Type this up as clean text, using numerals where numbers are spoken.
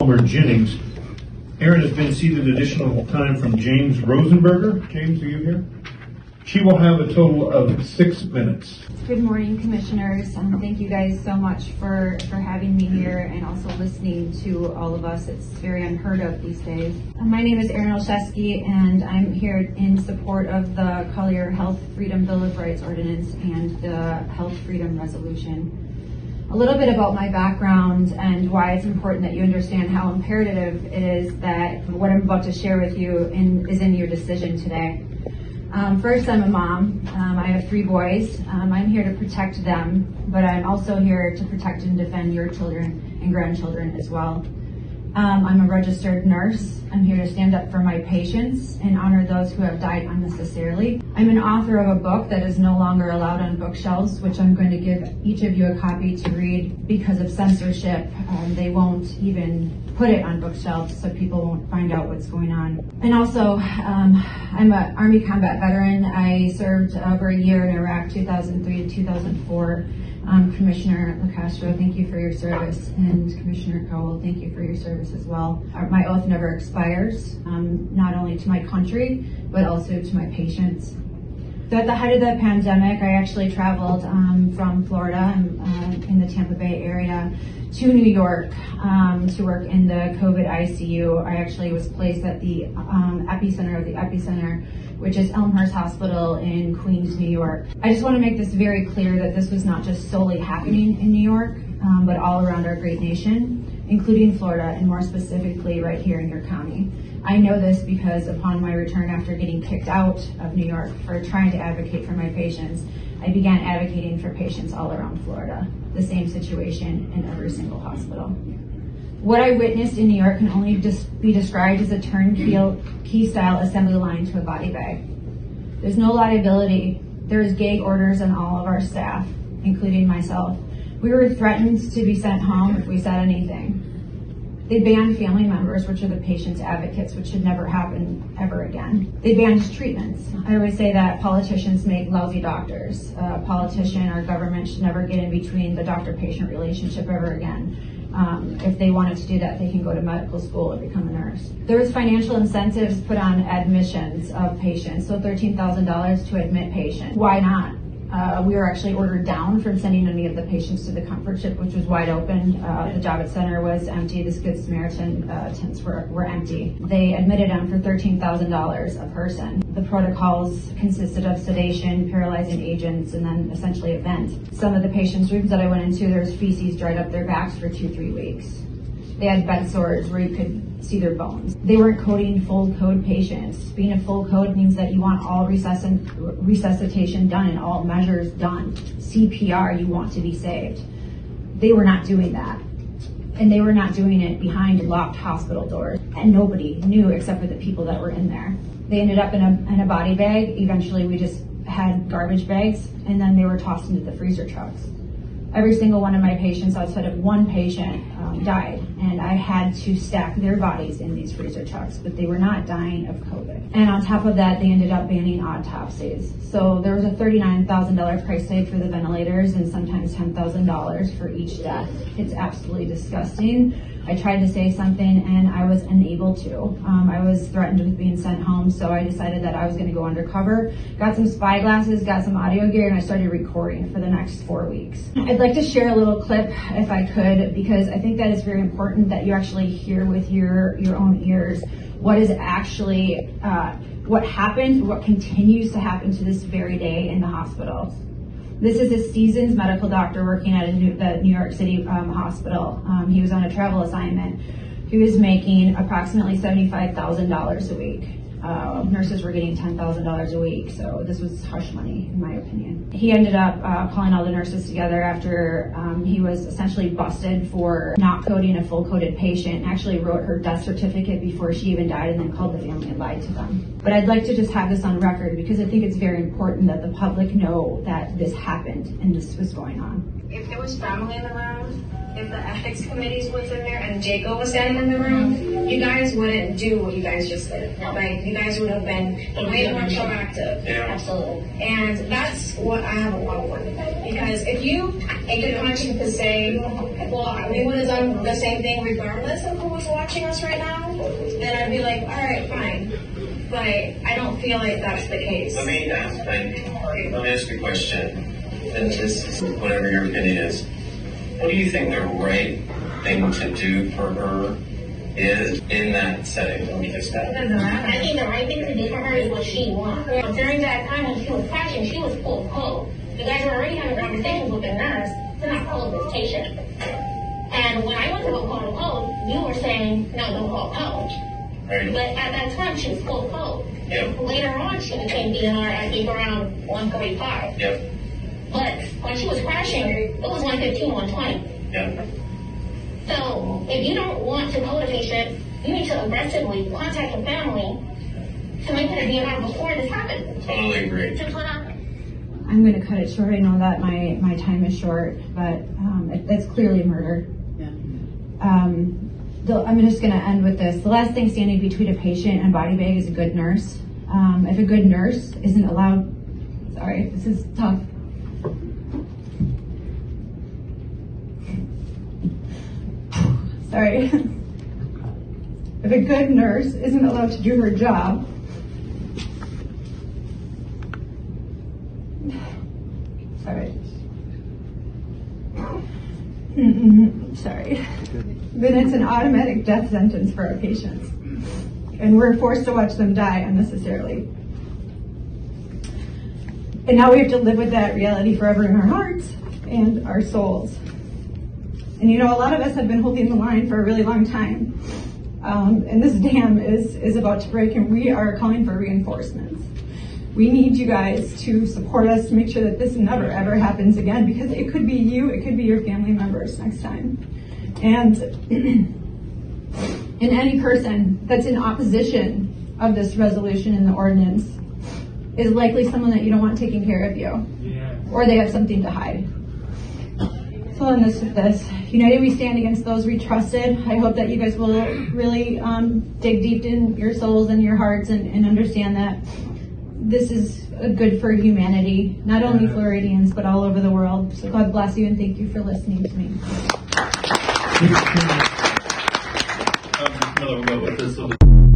Jennings. Erin has been seated additional time from James Rosenberger. James, are you here? She will have a total of 6 minutes. Good morning, commissioners. Thank you guys so much for having me here and also listening to all of us. It's very unheard of these days. My name is Erin Olszewski, and I'm here in support of the Collier Health Freedom Bill of Rights Ordinance and the Health Freedom Resolution. A little bit about my background and why it's important that you understand how imperative it is that what I'm about to share with you is in your decision today. First, I'm a mom. I have 3 boys. I'm here to protect them, but I'm also here to protect and defend your children and grandchildren as well. I'm a registered nurse. I'm here to stand up for my patients and honor those who have died unnecessarily. I'm an author of a book that is no longer allowed on bookshelves, which I'm going to give each of you a copy to read because of censorship. They won't even put it on bookshelves so people won't find out what's going on. And also, I'm an Army combat veteran. I served over a year in Iraq, 2003 to 2004. Commissioner LaCastro, thank you for your service, and Commissioner Cowell, thank you for your service as well. My oath never expires, not only to my country, but also to my patients. So at the height of the pandemic, I actually traveled from Florida in the Tampa Bay area to New York to work in the COVID ICU. I actually was placed at the epicenter of the epicenter, which is Elmhurst Hospital in Queens, New York. I just want to make this very clear that this was not just solely happening in New York, but all around our great nation, including Florida, and more specifically right here in your county. I know this because upon my return after getting kicked out of New York for trying to advocate for my patients, I began advocating for patients all around Florida. The same situation in every single hospital. What I witnessed in New York can only be described as a turnkey style assembly line to a body bag. There's no liability. There's gag orders on all of our staff, including myself. We were threatened to be sent home if we said anything. They banned family members, which are the patient's advocates, which should never happen ever again. They banned treatments. I always say that politicians make lousy doctors. A politician or government should never get in between the doctor-patient relationship ever again. If they wanted to do that, they can go to medical school or become a nurse. There was financial incentives put on admissions of patients, so $13,000 to admit patients. Why not? We were actually ordered down from sending any of the patients to the comfort ship, which was wide open. The Javits Center was empty. The Good Samaritan tents were empty. They admitted them for $13,000 a person. The protocols consisted of sedation, paralyzing agents, and then essentially a vent. Some of the patients' rooms that I went into, there was feces dried up their backs for 2-3 weeks. They had bed sores where you could see their bones. They weren't coding full code patients. Being a full code means that you want all resuscitation done and all measures done. CPR, you want to be saved. They were not doing that. And they were not doing it behind locked hospital doors. And nobody knew except for the people that were in there. They ended up in a body bag. Eventually we just had garbage bags, and then they were tossed into the freezer trucks. Every single one of my patients, outside of one patient, died, and I had to stack their bodies in these freezer trucks, but they were not dying of COVID. And on top of that, they ended up banning autopsies. So there was a $39,000 price tag for the ventilators and sometimes $10,000 for each death. It's absolutely disgusting. I tried to say something and I was unable to. I was threatened with being sent home, so I decided that I was going to go undercover. Got some spy glasses, got some audio gear, and I started recording for the next 4 weeks. I'd like to share a little clip, if I could, because I think that it's very important that you actually hear with your own ears what is actually, what happened, what continues to happen to this very day in the hospitals. This is a seasoned medical doctor working at the New York City hospital. He was on a travel assignment. He was making approximately $75,000 a week. Nurses were getting $10,000 a week, so this was hush money, in my opinion. He ended up calling all the nurses together after he was essentially busted for not coding a full-coded patient, and actually wrote her death certificate before she even died, and then called the family and lied to them. But I'd like to just have this on record because I think it's very important that the public know that this happened and this was going on. If there was family in the room, if the ethics committees was in there and Jacob was standing in the room, you guys wouldn't do what you guys just did. Like, you guys would have been way more proactive. Yeah. Absolutely. And that's what I have a problem with. Because if you, in good conscience, could say, well, we would have done the same thing regardless of who was watching us right now, then I'd be like, all right, fine. But I don't feel like that's the case. Let me ask you a question, and this is whatever your opinion is. What do you think the right thing to do for her is in that setting? Let me just ask. I think the right thing to do for her is what she wants. During that time when she was crashing, she was full of hope. You guys were already having conversations with the nurse to not call this patient. And when I went to go call the code, you were saying, no, don't call code. Right. But at that time, she was full of hope. Yep. Later on, she became DNR, I think, around 145. Yep. But when she was crashing, it was 115, 120. Yep. So if you don't want to code a patient, you need to aggressively contact the family to make it a DNR before this happened. Totally agree. That's what happened. I'm going to cut it short. I know that my time is short, but it's clearly murder. Yeah. I'm just going to end with this. The last thing standing between a patient and a body bag is a good nurse. If a good nurse isn't allowed, sorry, this is tough. Sorry. If a good nurse isn't allowed to do her job, sorry. Sorry. Then it's an automatic death sentence for our patients. And we're forced to watch them die unnecessarily. And now we have to live with that reality forever in our hearts and our souls. And you know, a lot of us have been holding the line for a really long time. And this dam is about to break, and we are calling for reinforcements. We need you guys to support us to make sure that this never ever happens again, because it could be you, it could be your family members next time. And any person that's in opposition of this resolution in the ordinance is likely someone that you don't want taking care of you. Yeah. Or they have something to hide. So on this with this, united we stand against those we trusted. I hope that you guys will really dig deep in your souls and your hearts and understand that this is good for humanity, not only Floridians, but all over the world. So God bless you, and thank you for listening to me. Miller will go with this.